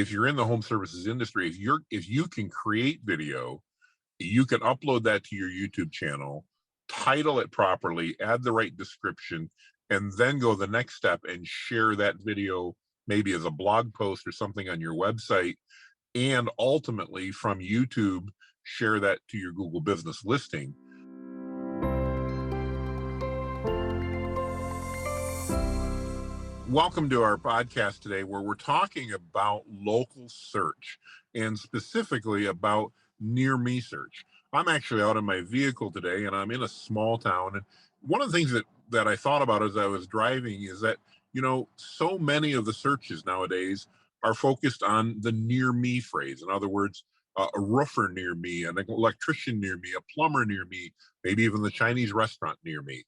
if you're in the home services industry, if you can create video, you can upload that to your YouTube channel, title it properly, add the right description, and then go the next step and share that video maybe as a blog post or something on your website, and ultimately from YouTube, share that to your Google business listing. Welcome to our podcast today, where we're talking about local search and specifically about near me search. I'm actually out in my vehicle today and I'm in a small town. And one of the things that I thought about as I was driving is that, so many of the searches nowadays are focused on the near me phrase. In other words, a roofer near me, an electrician near me, a plumber near me, maybe even the Chinese restaurant near me.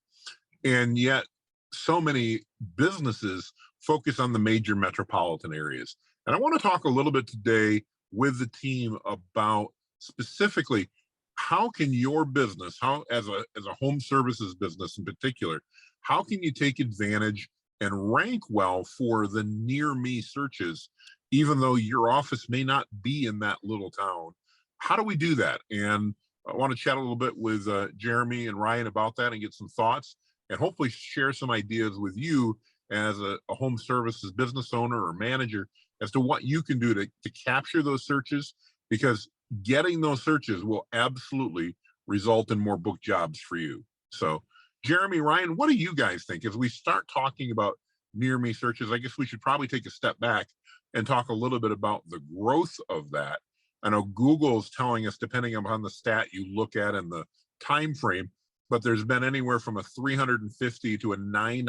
And yet, so many businesses focus on the major metropolitan areas. And I want to talk a little bit today with the team about specifically how can your business, how as a home services business in particular, how can you take advantage and rank well for the near me searches, even though your office may not be in that little town? How do we do that? And I want to chat a little bit with Jeremy and Ryan about that and get some thoughts, and hopefully share some ideas with you as a home services business owner or manager as to what you can do to capture those searches, because getting those searches will absolutely result in more book jobs for you. So Jeremy, Ryan, what do you guys think? As we start talking about near me searches, I guess we should probably take a step back and talk a little bit about the growth of that. I know Google's telling us, depending upon the stat you look at and the time frame, but there's been anywhere from a 350 to a 900%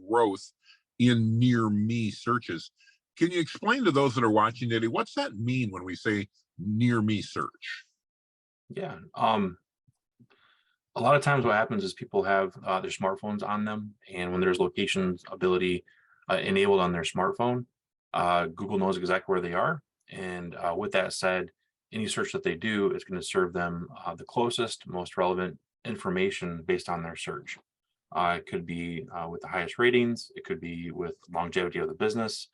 growth in near me searches. Can you explain to those that are watching today, what's that mean when we say near me search? Yeah. A lot of times what happens is people have their smartphones on them, and when there's location ability enabled on their smartphone, Google knows exactly where they are. And with that said, any search that they do is going to serve them the closest, most relevant information based on their search. It could be with the highest ratings, it could be with longevity of the business,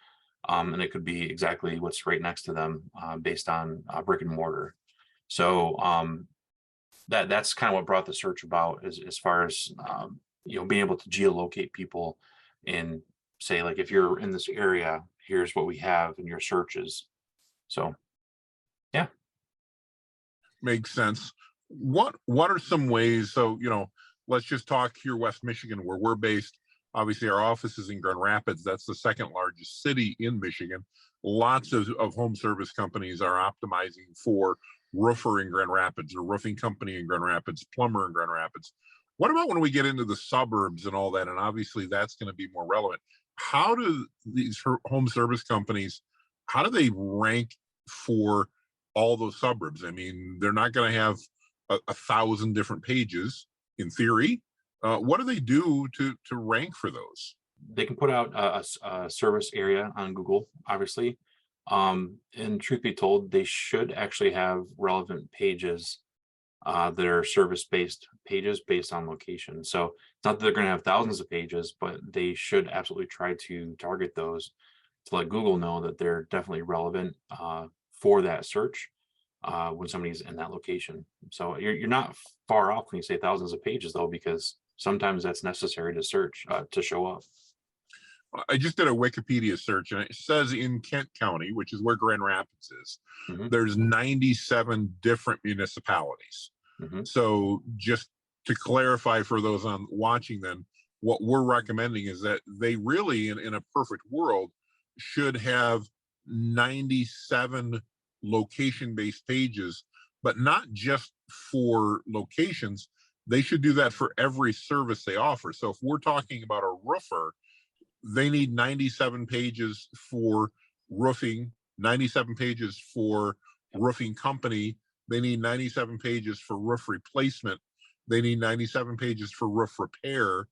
and it could be exactly what's right next to them based on brick and mortar. So that's kind of what brought the search about, as far as being able to geolocate people and say, like, if you're in this area, here's what we have in your searches. So yeah. Makes sense. What are some ways? So, let's just talk here, West Michigan, where we're based. Obviously, our office is in Grand Rapids. That's the second largest city in Michigan. Lots of home service companies are optimizing for roofer in Grand Rapids, or roofing company in Grand Rapids, plumber in Grand Rapids. What about when we get into the suburbs and all that? And obviously, that's going to be more relevant. How do these home service companies, how do they rank for all those suburbs? I mean, they're not going to have 1,000 different pages in theory. What do they do to rank for those? They can put out a service area on Google, obviously. And truth be told, they should actually have relevant pages that are service-based pages based on location. So it's not that they're going to have thousands of pages, but they should absolutely try to target those to let Google know that they're definitely relevant for that search when somebody's in that location. So you're not far off when you say thousands of pages, though, because sometimes that's necessary to search to show up. I just did a Wikipedia search, and it says in Kent County, which is where Grand Rapids is, there's 97 different municipalities. So just to clarify for those on watching, then what we're recommending is that they really, in a perfect world, should have 97 location-based pages, but not just for locations. They should do that for every service they offer. So if we're talking about a roofer, they need 97 pages for roofing, 97 pages for roofing company. They need 97 pages for roof replacement. They need 97 pages for roof repair.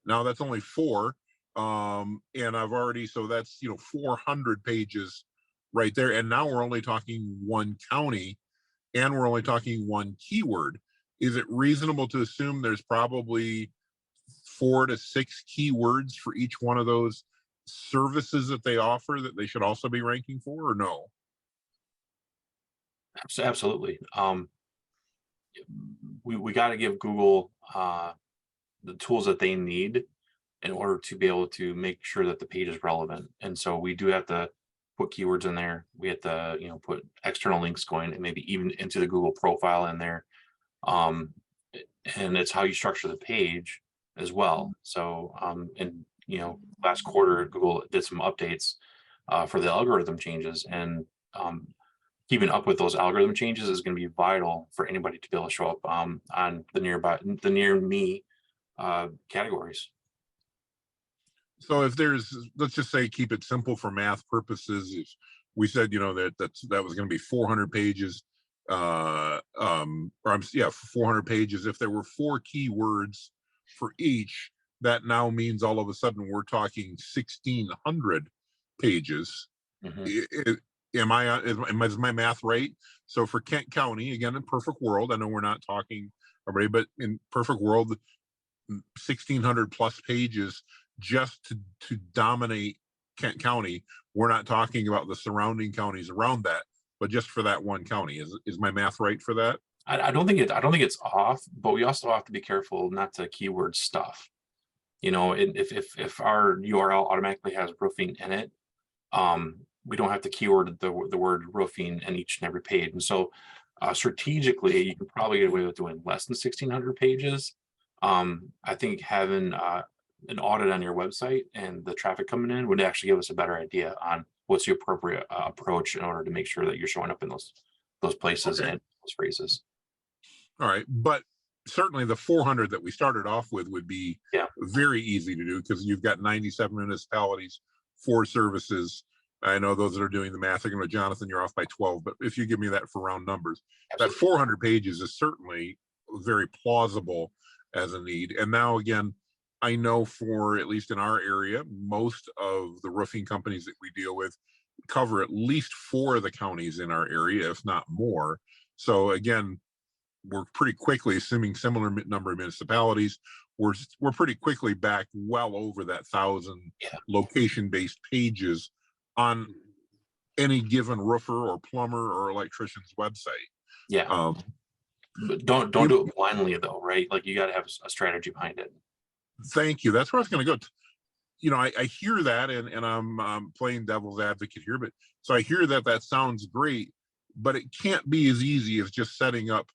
Now that's only 4. And I've already, so that's, 400 pages right there. And now we're only talking one county, and we're only talking one keyword. Is it reasonable to assume there's probably 4 to 6 keywords for each one of those services that they offer that they should also be ranking for, or no? Absolutely. We got to give Google the tools that they need in order to be able to make sure that the page is relevant. And so we do have to put keywords in there. We have to, put external links going and maybe even into the Google profile in there. Um, and it's how you structure the page as well. So, and last quarter, Google did some updates for the algorithm changes, and keeping up with those algorithm changes is going to be vital for anybody to be able to show up on the near me categories. So if there's, let's just say, keep it simple for math purposes. If we said, that was going to be 400 pages, yeah, 400 pages. If there were 4 keywords for each, that now means all of a sudden we're talking 1,600 pages. Mm-hmm. Is my math right? So for Kent County, again, in perfect world, I know we're not talking everybody, but in perfect world, 1,600 plus pages just to dominate Kent County. We're not talking about the surrounding counties around that, but just for that one county. Is my math right for that? I don't think it's off, but we also have to be careful not to keyword stuff. If our URL automatically has roofing in it, we don't have to keyword the word roofing in each and every page. And so strategically, you can probably get away with doing less than 1,600 pages. I think having an audit on your website and the traffic coming in would actually give us a better idea on what's the appropriate approach in order to make sure that you're showing up in those places and those phrases. All right, but certainly the 400 that we started off with would be very easy to do, because you've got 97 municipalities, 4 services. I know those that are doing the math are going to, Jonathan, you're off by 12, but if you give me that for round numbers, absolutely, that 400 pages is certainly very plausible as a need. And now again, I know for, at least in our area, most of the roofing companies that we deal with cover at least 4 of the counties in our area, if not more. So again, we're pretty quickly, assuming similar number of municipalities, we're pretty quickly back well over that 1,000 location-based pages on any given roofer or plumber or electrician's website. Yeah. But don't do it blindly though, right? Like, you got to have a strategy behind it. Thank you. That's where I was going to go. I hear that, and I'm playing devil's advocate here, but so I hear that sounds great, but it can't be as easy as just setting up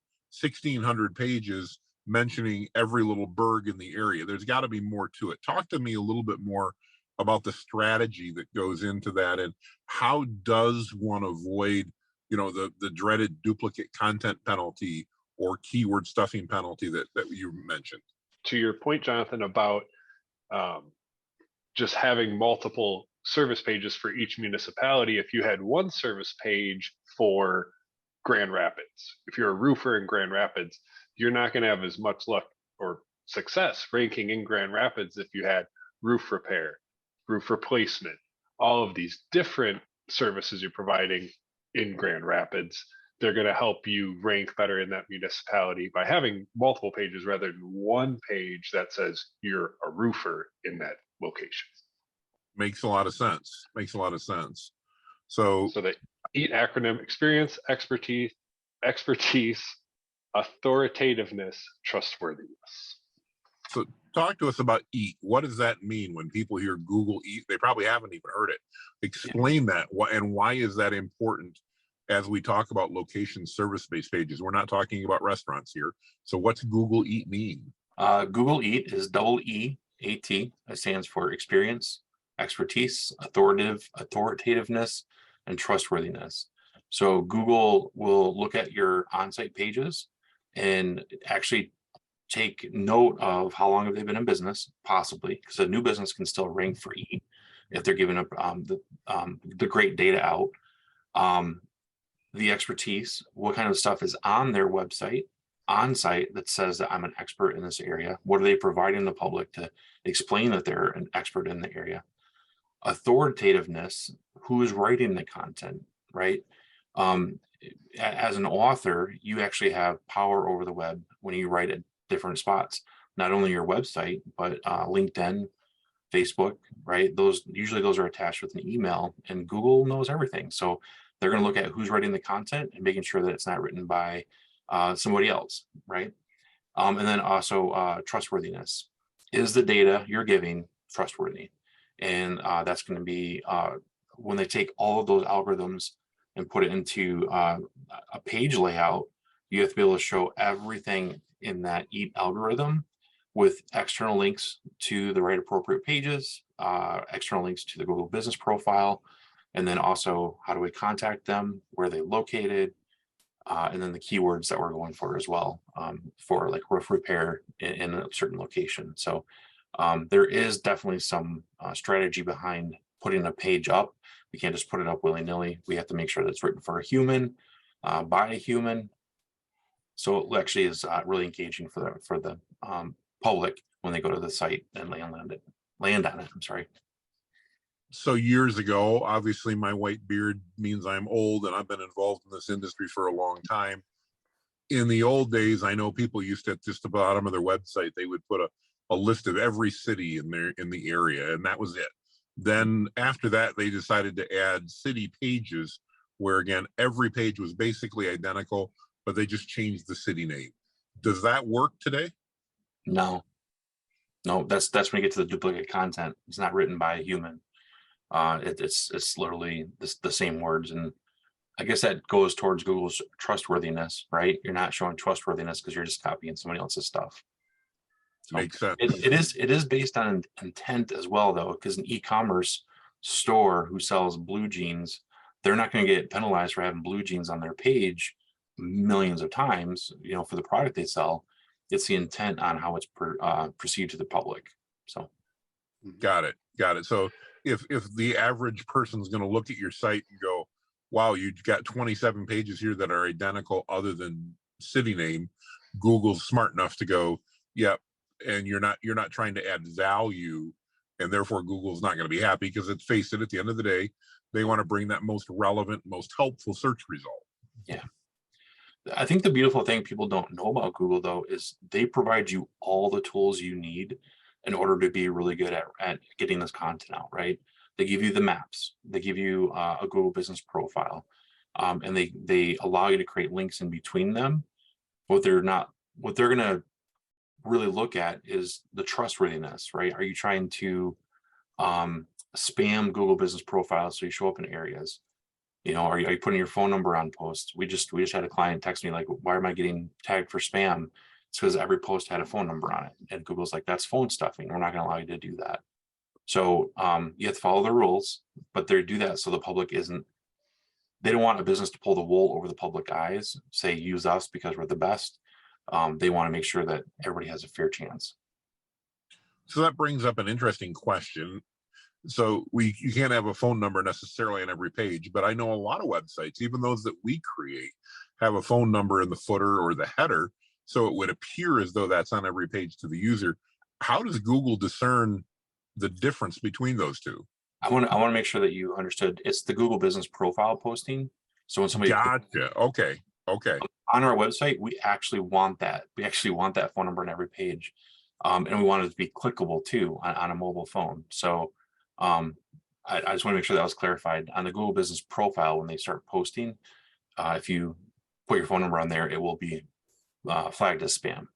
1,600 pages mentioning every little burg in the area. There's got to be more to it. Talk to me a little bit more about the strategy that goes into that, and how does one avoid, the dreaded duplicate content penalty or keyword stuffing penalty that you mentioned. To your point, Jonathan, about just having multiple service pages for each municipality, if you had one service page for Grand Rapids, if you're a roofer in Grand Rapids, you're not going to have as much luck or success ranking in Grand Rapids if you had roof repair, roof replacement, all of these different services you're providing in Grand Rapids. They're going to help you rank better in that municipality by having multiple pages rather than one page that says you're a roofer in that location. Makes a lot of sense. So the EAT acronym: experience, expertise, authoritativeness, trustworthiness. So talk to us about EAT. What does that mean when people hear Google EAT? They probably haven't even heard it. Explain that. And why is that important as we talk about location service-based pages? We're not talking about restaurants here. So what's Google EAT mean? Google EAT is EAT. It stands for experience, expertise, authoritativeness, and trustworthiness. So Google will look at your on-site pages and actually take note of how long have they been in business, possibly, because a new business can still rank for EAT if they're giving up the great data out. The expertise, what kind of stuff is on their website, on site, that says that I'm an expert in this area. What are they providing the public to explain that they're an expert in the area? Authoritativeness, who is writing the content, right? As an author, you actually have power over the web when you write at different spots, not only your website, but LinkedIn, Facebook, right? Those are attached with an email, and Google knows everything. So they're going to look at who's writing the content and making sure that it's not written by somebody else, right? And then also trustworthiness. Is the data you're giving trustworthy? And that's going to be when they take all of those algorithms and put it into a page layout, you have to be able to show everything in that algorithm with external links to the right appropriate pages, external links to the Google business profile, and then also how do we contact them, where they located, and then the keywords that we're going for as well, for like roof repair in a certain location. So there is definitely some strategy behind putting a page up. We can't just put it up willy-nilly. We have to make sure that it's written for a human, by a human. So it actually is really engaging for the public when they go to the site and land on it. I'm sorry. So years ago, obviously my white beard means I'm old, and I've been involved in this industry for a long time. In the old days, I know people used to, at just the bottom of their website, they would put a list of every city in the area, and that was it. Then after that, they decided to add city pages, where again, every page was basically identical, but they just changed the city name. Does that work today? No, that's when you get to the duplicate content. It's not written by a human. It's literally the same words, and I guess that goes towards Google's trustworthiness, right? You're not showing trustworthiness because you're just copying somebody else's stuff. So Makes sense. it is based on intent as well, though, because an e-commerce store who sells blue jeans, they're not going to get penalized for having blue jeans on their page millions of times, for the product they sell. It's the intent on how it's perceived to the public. So Got it. So if the average person's going to look at your site and go, wow, you've got 27 pages here that are identical other than city name, Google's smart enough to go, yep. And you're not trying to add value, and therefore Google's not going to be happy, because let's face it, at the end of the day, they want to bring that most relevant, most helpful search result. yeah. I think the beautiful thing people don't know about Google, though, is they provide you all the tools you need in order to be really good at getting this content out, right? They give you the maps, they give you a Google business profile, and they allow you to create links in between them. What they're going to really look at is the trustworthiness, right? Are you trying to spam Google business profiles so you show up in areas? Are you putting your phone number on posts? We just had a client text me like, why am I getting tagged for spam? It's because every post had a phone number on it, and Google's like, that's phone stuffing. We're not going to allow you to do that. So you have to follow the rules, but they do that so the public they don't want a business to pull the wool over the public eyes, say use us because we're the best. They want to make sure that everybody has a fair chance. So that brings up an interesting question. So you can't have a phone number necessarily on every page, but I know a lot of websites, even those that we create, have a phone number in the footer or the header, so it would appear as though that's on every page to the user. How does Google discern the difference between those two? I want to make sure that you understood. It's the Google business profile posting. So when somebody Gotcha. Okay. On our website, we actually want that. We actually want that phone number on every page, and we want it to be clickable too on a mobile phone. So I just want to make sure that was clarified. On the Google business profile, when they start posting, if you put your phone number on there, it will be flagged as spam.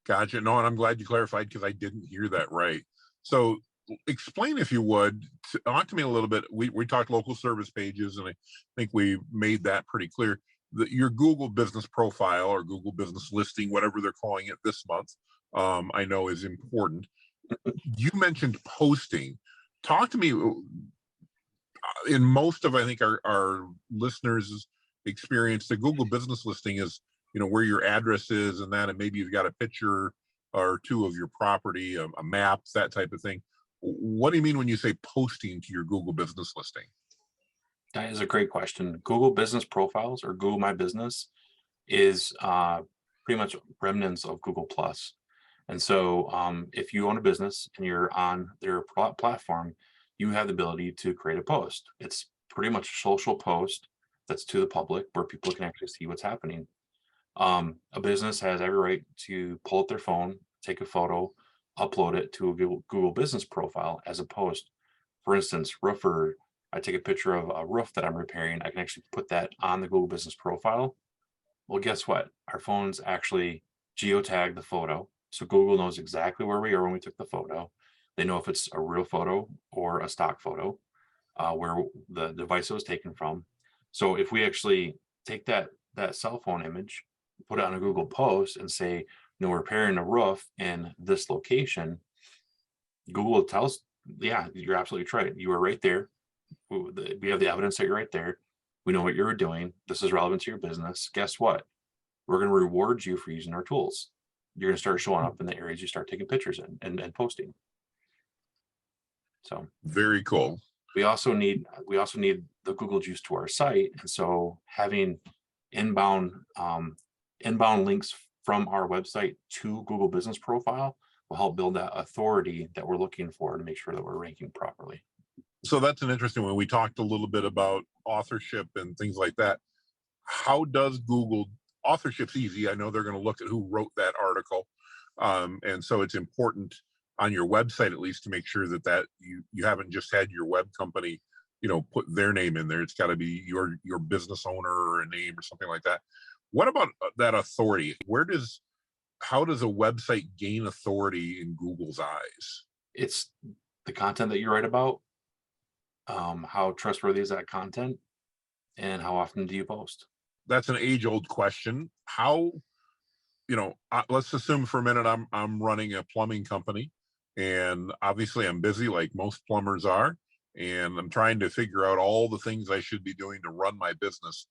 Gotcha. No, and I'm glad you clarified, because I didn't hear that right. So explain, if you would, talk to me a little bit. We talked local service pages, and I think we made that pretty clear. That your Google business profile or Google business listing, whatever they're calling it this month, I know is important. You mentioned posting. Talk to me. In most of, I think, our listeners' experience, the Google business listing is, where your address is and that, and maybe you've got a picture or two of your property, a map, that type of thing. What do you mean when you say posting to your Google business listing? That is a great question. Google business profiles, or Google My Business, is pretty much remnants of Google Plus. And so if you own a business and you're on their platform, you have the ability to create a post. It's pretty much a social post that's to the public, where people can actually see what's happening. A business has every right to pull up their phone, take a photo, upload it to a Google business profile as a post. For instance, roofer, I take a picture of a roof that I'm repairing. I can actually put that on the Google business profile. Well, guess what? Our phones actually geotag the photo. So Google knows exactly where we are when we took the photo. They know if it's a real photo or a stock photo, where the device it was taken from. So if we actually take that cell phone image, put it on a Google post and say, we're repairing a roof in this location, Google tells, yeah, you're absolutely right. You were right there. We have the evidence that you're right there. We know what you were doing. This is relevant to your business. Guess what? We're going to reward you for using our tools. You're going to start showing up in the areas you start taking pictures in and posting. So very cool. We also need the Google juice to our site, and so having inbound links from our website to Google Business Profile will help build that authority that we're looking for to make sure that we're ranking properly. So that's an interesting one. We talked a little bit about authorship and things like that. How does Google, authorship's easy. I know they're going to look at who wrote that article. And so it's important on your website, at least, to make sure that you haven't just had your web company, put their name in there. It's got to be your business owner or a name or something like that. What about that authority? How does a website gain authority in Google's eyes? It's the content that you write about. How trustworthy is that content, and how often do you post? That's an age-old question. How, let's assume for a minute I'm running a plumbing company, and obviously I'm busy like most plumbers are, and I'm trying to figure out all the things I should be doing to run my business.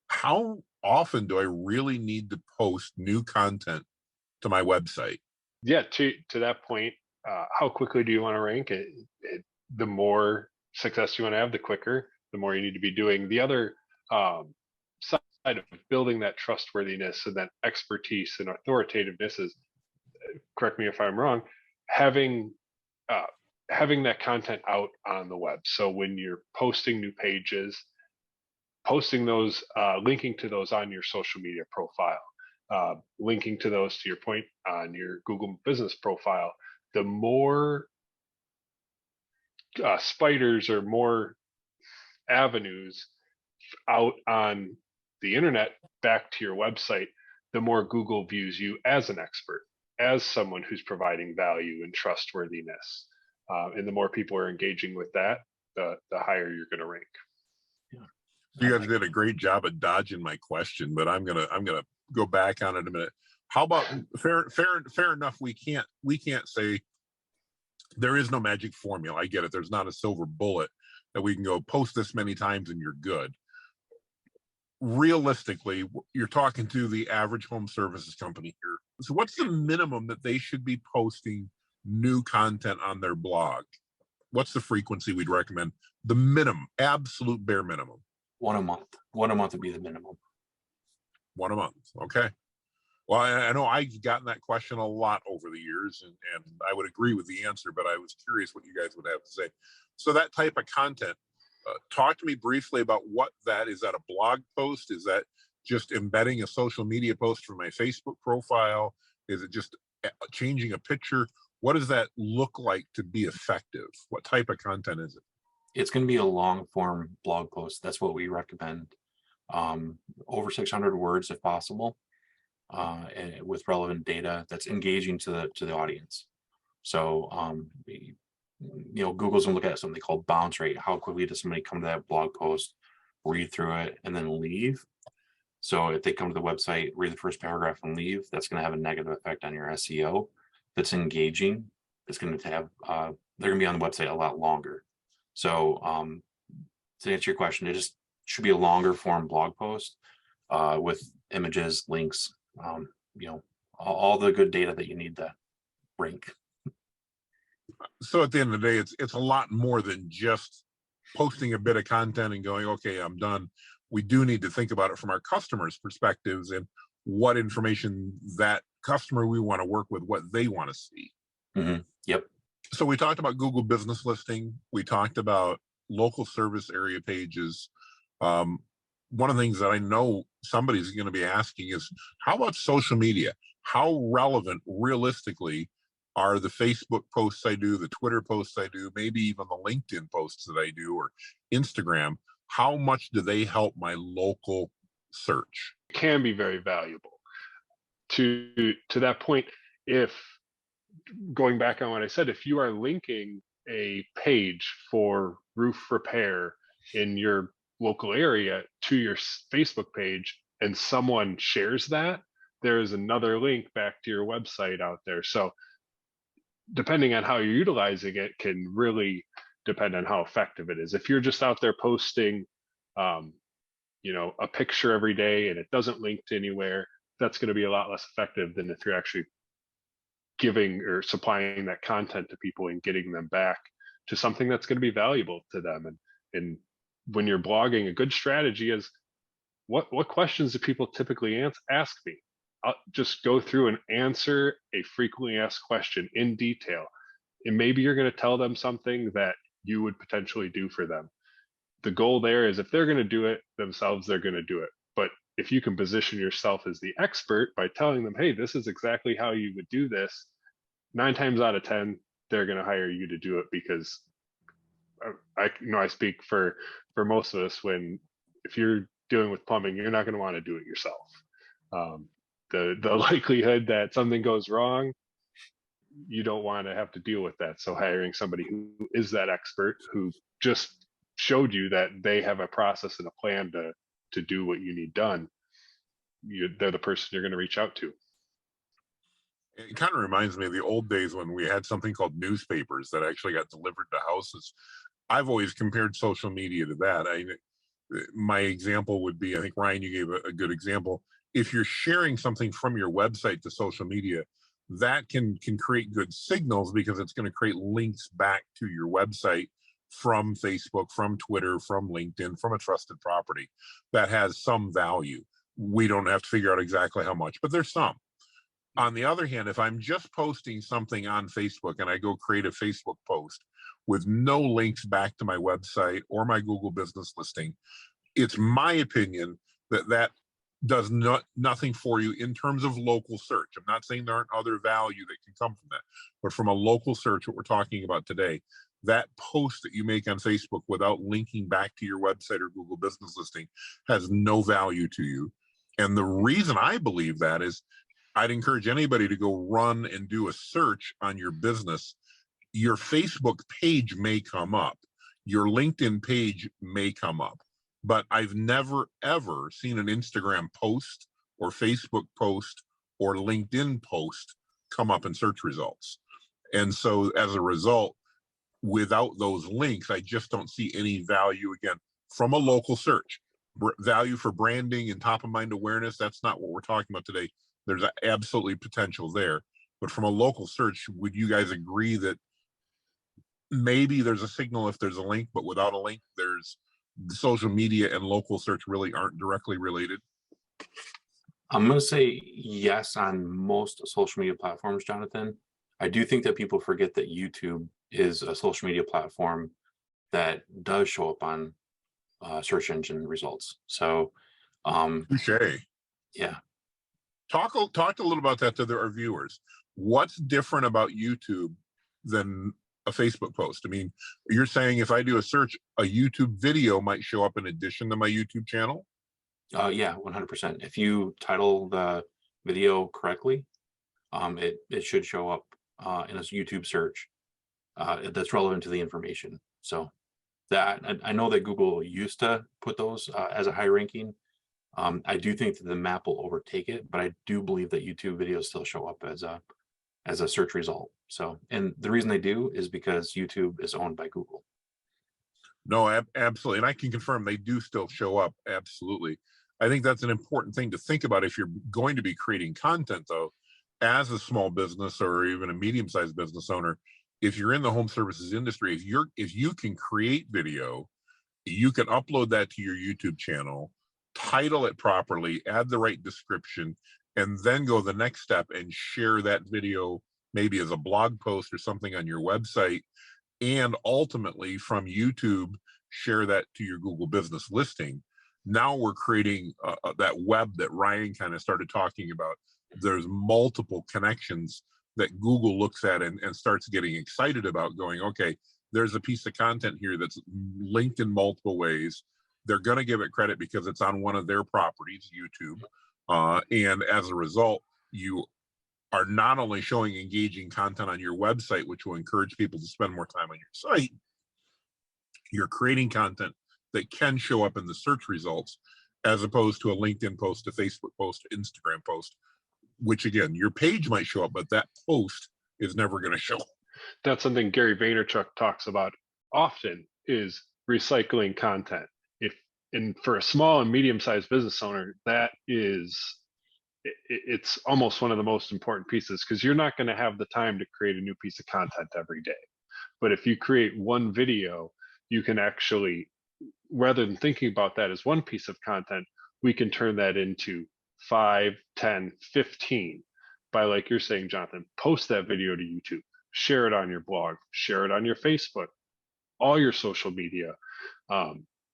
How often do I really need to post new content to my website? Yeah, to that point, how quickly do you want to rank? The more success you want to have, the quicker, the more you need to be doing. The other side of building that trustworthiness and that expertise and authoritativeness is, correct me if I'm wrong, having that content out on the web. So when you're posting new pages, posting those, linking to those on your social media profile, linking to those, to your point, on your Google business profile, the more spiders or more avenues out on the internet back to your website, the more Google views you as an expert, as someone who's providing value and trustworthiness. And the more people are engaging with that, the higher you're going to rank. Yeah. You guys did a great job of dodging my question, but I'm gonna go back on it in a minute. How about fair enough? We can't say there is no magic formula. I get it. There's not a silver bullet that we can go post this many times and you're good. Realistically, you're talking to the average home services company here. So what's the minimum that they should be posting new content on their blog? What's the frequency we'd recommend? The minimum, absolute bare minimum. 1 a month. 1 a month would be the minimum. 1 a month. Okay. Well, I know I've gotten that question a lot over the years, and I would agree with the answer, but I was curious what you guys would have to say. So that type of content, talk to me briefly about what that is. That a blog post? Is that just embedding a social media post from my Facebook profile? Is it just changing a picture? What does that look like to be effective? What type of content is it? It's going to be a long form blog post. That's what we recommend. Over 600 words if possible, and with relevant data that's engaging to the audience. So, Google's gonna look at something called bounce rate. How quickly does somebody come to that blog post, read through it, and then leave? So if they come to the website, read the first paragraph and leave, that's going to have a negative effect on your SEO. That's engaging. It's going to have, they're going to be on the website a lot longer. So to answer your question, it just should be a longer form blog post with images, links, all the good data that you need to rank. So at the end of the day, it's a lot more than just posting a bit of content and going, okay, I'm done. We do need to think about it from our customers' perspectives and what information that customer we want to work with, what they want to see. Mm-hmm. Yep. So we talked about Google business listing. We talked about local service area pages. One of the things that I know somebody's going to be asking is, how about social media? How relevant, realistically, are the Facebook posts I do, the Twitter posts I do, maybe even the LinkedIn posts that I do, or Instagram, how much do they help my local search? It can be very valuable. To that point, if going back on what I said, if you are linking a page for roof repair in your local area to your Facebook page and someone shares that, there is another link back to your website out there. So depending on how you're utilizing it can really depend on how effective it is. If you're just out there posting, a picture every day and it doesn't link to anywhere, that's going to be a lot less effective than if you're actually giving or supplying that content to people and getting them back to something that's going to be valuable to them. And when you're blogging, a good strategy is what questions do people typically ask me? I'll just go through and answer a frequently asked question in detail. And maybe you're going to tell them something that you would potentially do for them. The goal there is if they're going to do it themselves, they're going to do it. But if you can position yourself as the expert by telling them, hey, this is exactly how you would do this, 9 times out of 10, they're going to hire you to do it, because I speak for most of us. If you're dealing with plumbing, you're not going to want to do it yourself. The likelihood that something goes wrong, you don't want to have to deal with that. So hiring somebody who is that expert, who just showed you that they have a process and a plan to do what you need done, they're the person you're going to reach out to. It kind of reminds me of the old days when we had something called newspapers that actually got delivered to houses. I've always compared social media to that. My example would be, I think, Ryan, you gave a good example. If you're sharing something from your website to social media, that can create good signals, because it's going to create links back to your website from Facebook, from Twitter, from LinkedIn, from a trusted property that has some value. We don't have to figure out exactly how much, but there's some. On the other hand, if I'm just posting something on Facebook and I go create a Facebook post with no links back to my website or my Google business listing, it's my opinion that does nothing for you in terms of local search. I'm not saying there aren't other value that can come from that, but from a local search, what we're talking about today, that post that you make on Facebook without linking back to your website or Google business listing has no value to you. And the reason I believe that is, I'd encourage anybody to go run and do a search on your business. Your Facebook page may come up, your LinkedIn page may come up, but I've never, ever seen an Instagram post or Facebook post or LinkedIn post come up in search results. And so as a result, without those links, I just don't see any value, again, from a local search. Value for branding and top of mind awareness, that's not what we're talking about today. There's absolutely potential there. But from a local search, would you guys agree that maybe there's a signal if there's a link, but without a link, there's social media and local search really aren't directly related? I'm going to say yes on most social media platforms, Jonathan. I do think that people forget that YouTube is a social media platform that does show up on search engine results. So, Touché. Yeah. Talk a little about that to our viewers. What's different about YouTube than a Facebook post? I mean, you're saying if I do a search, a YouTube video might show up in addition to my YouTube channel? Yeah, 100%. If you title the video correctly, it should show up in a YouTube search that's relevant to the information. So that I know that Google used to put those as a high ranking. I do think that the map will overtake it, but I do believe that YouTube videos still show up as a search result. So, and the reason they do is because YouTube is owned by Google. No, absolutely. And I can confirm they do still show up. Absolutely. I think that's an important thing to think about if you're going to be creating content, though, as a small business or even a medium-sized business owner. If you're in the home services industry, if you can create video, you can upload that to your YouTube channel, title it properly, add the right description, and then go the next step and share that video maybe as a blog post or something on your website, and ultimately from YouTube share that to your Google business listing. Now we're creating that web that Ryan kind of started talking about. There's multiple connections that Google looks at and starts getting excited about, going, okay, there's a piece of content here that's linked in multiple ways. They're going to give it credit because it's on one of their properties, YouTube. And as a result, you are not only showing engaging content on your website, which will encourage people to spend more time on your site, you're creating content that can show up in the search results, as opposed to a LinkedIn post, a Facebook post, Instagram post, which again, your page might show up, but that post is never going to show up. That's something Gary Vaynerchuk talks about often, is recycling content. And for a small and medium-sized business owner, that is, it's almost one of the most important pieces, because you're not going to have the time to create a new piece of content every day. But if you create one video, you can actually, rather than thinking about that as one piece of content, we can turn that into 5, 10, 15 by, like you're saying, Jonathan, post that video to YouTube, share it on your blog, share it on your Facebook, all your social media,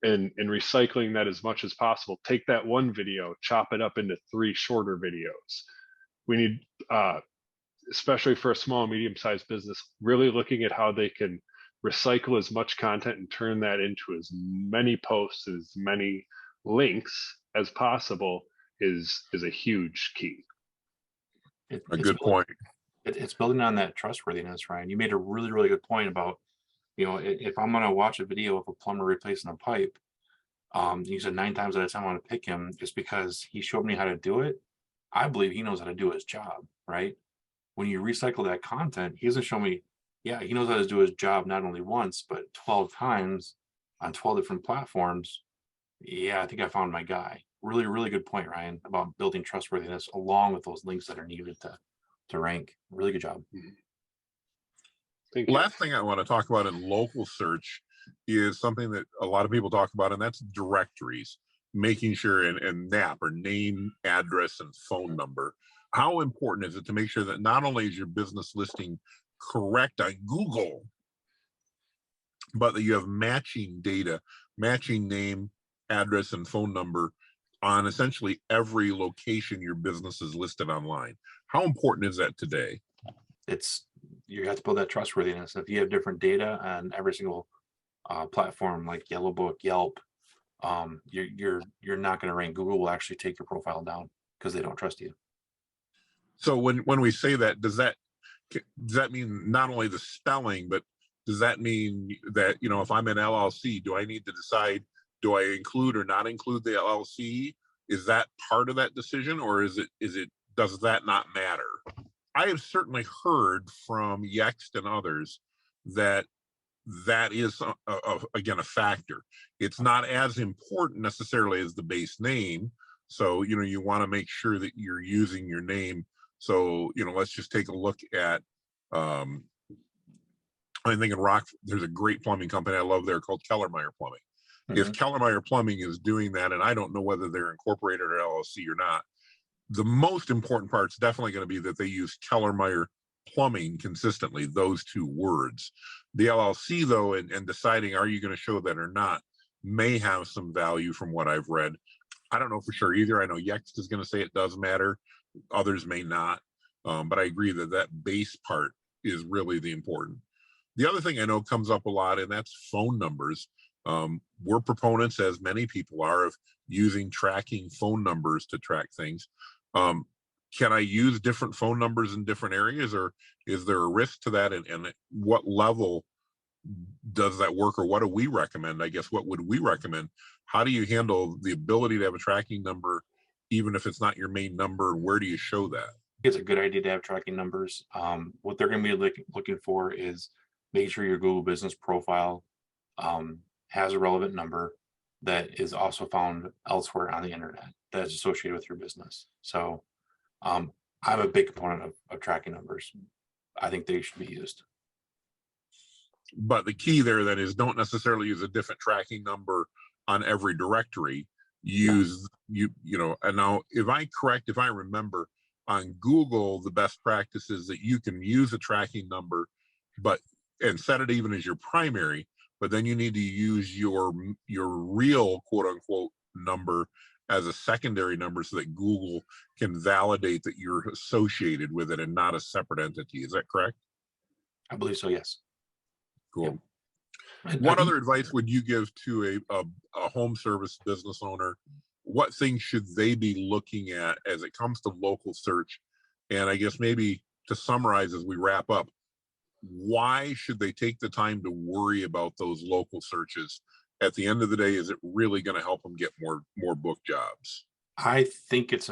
and recycling that as much as possible. Take that one video, chop it up into 3 shorter videos. We need, especially for a small, medium-sized business, really looking at how they can recycle as much content and turn that into as many posts, as many links as possible is a huge key. A good point. It's building on that trustworthiness, Ryan. You made a really, really good point about, if I'm going to watch a video of a plumber replacing a pipe, you said 9 times out of 10 I want to pick him just because he showed me how to do it. I believe he knows how to do his job, right? When you recycle that content, he doesn't show me, yeah, he knows how to do his job not only once, but 12 times on 12 different platforms. Yeah, I think I found my guy. Really, really good point, Ryan, about building trustworthiness along with those links that are needed to rank. Really good job. Thank you. Last thing I want to talk about in local search is something that a lot of people talk about, and that's directories, making sure, and NAP, or name, address, and phone number. How important is it to make sure that not only is your business listing correct on Google, but that you have matching data, matching name, address, and phone number on essentially every location your business is listed online? How important is that today? You have to build that trustworthiness. If you have different data on every single platform like Yellow Book, Yelp, you're not going to rank. Google will actually take your profile down because they don't trust you. So when we say that, does that mean not only the spelling, but does that mean that, if I'm an LLC, do I need to decide, do I include or not include the LLC? Is that part of that decision, or does that not matter? I have certainly heard from Yext and others that is again a factor. It's not as important necessarily as the base name. So you want to make sure that you're using your name. So let's just take a look at I think in Rock, there's a great plumbing company I love there called Kellermeyer Plumbing. If Kellermeyer Plumbing is doing that, and I don't know whether they're incorporated or LLC or not, the most important part is definitely going to be that they use Kellermeyer Plumbing consistently, those 2 words. The LLC, though, and deciding are you going to show that or not, may have some value from what I've read. I don't know for sure either. I know Yext is going to say it does matter. Others may not. But I agree that base part is really the important. The other thing I know comes up a lot, and that's phone numbers. We're proponents, as many people are, of using tracking phone numbers to track things. Can I use different phone numbers in different areas, or is there a risk to that? And at what level does that work, or what do we recommend? I guess, what would we recommend? How do you handle the ability to have a tracking number, even if it's not your main number? Where do you show that? It's a good idea to have tracking numbers. What they're going to be looking for is making sure your Google business profile has a relevant number that is also found elsewhere on the internet that is associated with your business. So I'm a big component of tracking numbers. I think they should be used. But the key there then is, don't necessarily use a different tracking number on every directory. Use and now if I remember, on Google, the best practice is that you can use a tracking number, and set it even as your primary, but then you need to use your real quote unquote number as a secondary number so that Google can validate that you're associated with it and not a separate entity. Is that correct? I believe so, yes. Cool. Yep. What other advice would you give to a home service business owner? What things should they be looking at as it comes to local search? And I guess maybe to summarize as we wrap up, why should they take the time to worry about those local searches? At the end of the day, is it really going to help them get more book jobs? I think it's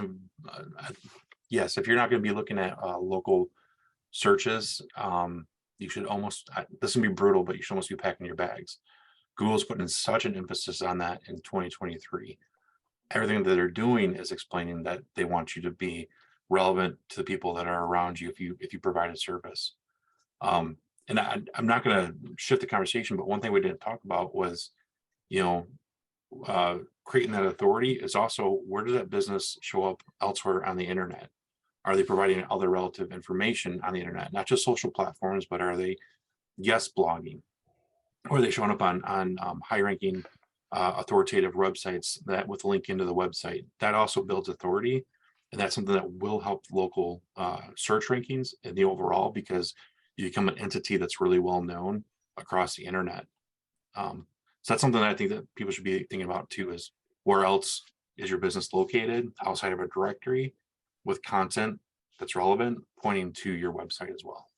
yes. If you're not going to be looking at local searches, you should almost. This can be brutal, but you should almost be packing your bags. Google's putting such an emphasis on that in 2023. Everything that they're doing is explaining that they want you to be relevant to the people that are around you if you provide a service. And I'm not going to shift the conversation, but one thing we didn't talk about was, creating that authority is also, where does that business show up elsewhere on the internet? Are they providing other relative information on the internet, not just social platforms, but are they guest blogging? Or are they showing up on high-ranking authoritative websites that with a link into the website? That also builds authority, and that's something that will help local search rankings in the overall, because you become an entity that's really well known across the internet. So that's something that I think that people should be thinking about too, is where else is your business located outside of a directory with content that's relevant pointing to your website as well.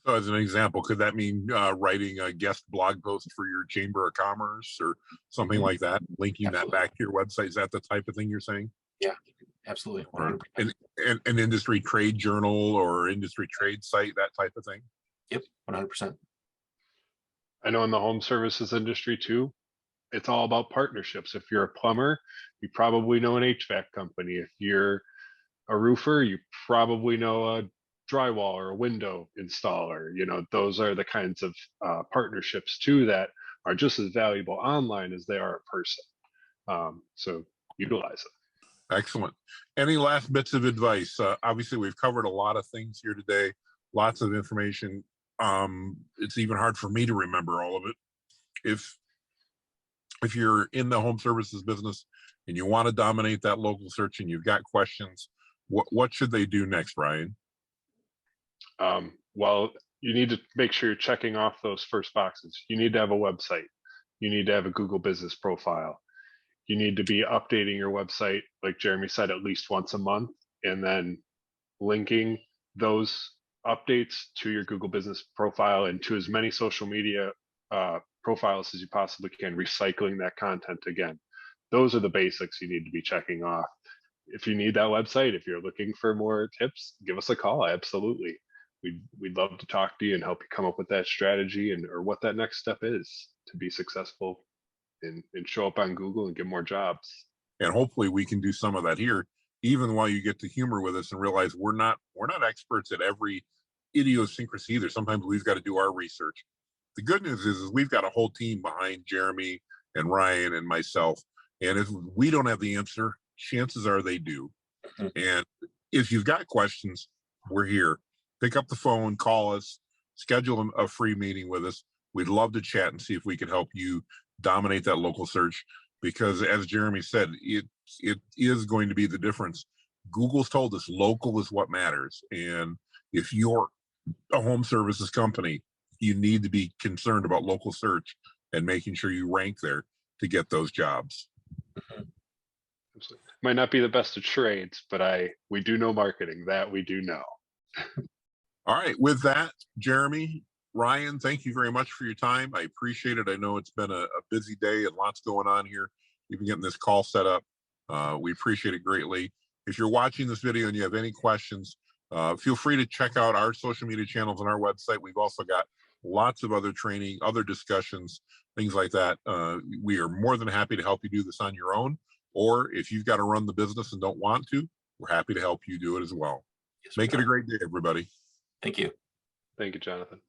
So as an example, could that mean writing a guest blog post for your Chamber of Commerce or something like that, linking Absolutely. that back to your website? Is that the type of thing you're saying? Yeah, absolutely. Or an industry trade journal or industry trade site, that type of thing? Yep, 100%. I know in the home services industry too, it's all about partnerships. If you're a plumber, you probably know an HVAC company. If you're a roofer, you probably know a drywall or a window installer. Those are the kinds of partnerships too that are just as valuable online as they are in person. So utilize it. Excellent. Any last bits of advice? Obviously, we've covered a lot of things here today, lots of information. It's even hard for me to remember all of it. If you're in the home services business and you want to dominate that local search and you've got questions, what should they do next, Ryan? Well, you need to make sure you're checking off those first boxes. You need to have a website. You need to have a Google business profile. You need to be updating your website, like Jeremy said, at least once a month, and then linking those updates to your Google business profile and to as many social media profiles as you possibly can, recycling that content again. Those are the basics you need to be checking off. If you need that website, if you're looking for more tips, give us a call. Absolutely. We'd love to talk to you and help you come up with that strategy or what that next step is to be successful and show up on Google and get more jobs. And hopefully we can do some of that here, even while you get to humor with us and realize we're not experts at every idiosyncrasy either. Sometimes we've got to do our research. The good news is we've got a whole team behind Jeremy and Ryan and myself. And if we don't have the answer, chances are they do. And if you've got questions, we're here. Pick up the phone, call us, schedule a free meeting with us. We'd love to chat and see if we can help you dominate that local search, because as Jeremy said, it is going to be the difference. Google's told us local is what matters. And if you're a home services company, you need to be concerned about local search and making sure you rank there to get those jobs. Absolutely. Might not be the best at trades, but we do know marketing. That we do know. All right. With that, Jeremy, Ryan, thank you very much for your time. I appreciate it. I know it's been a busy day and lots going on here, even getting this call set up. We appreciate it greatly. If you're watching this video and you have any questions, feel free to check out our social media channels on our website. We've also got lots of other training, other discussions, things like that. We are more than happy to help you do this on your own. Or if you've got to run the business and don't want to, we're happy to help you do it as well. Yes, Make it a great day, everybody. Thank you. Thank you, Jonathan.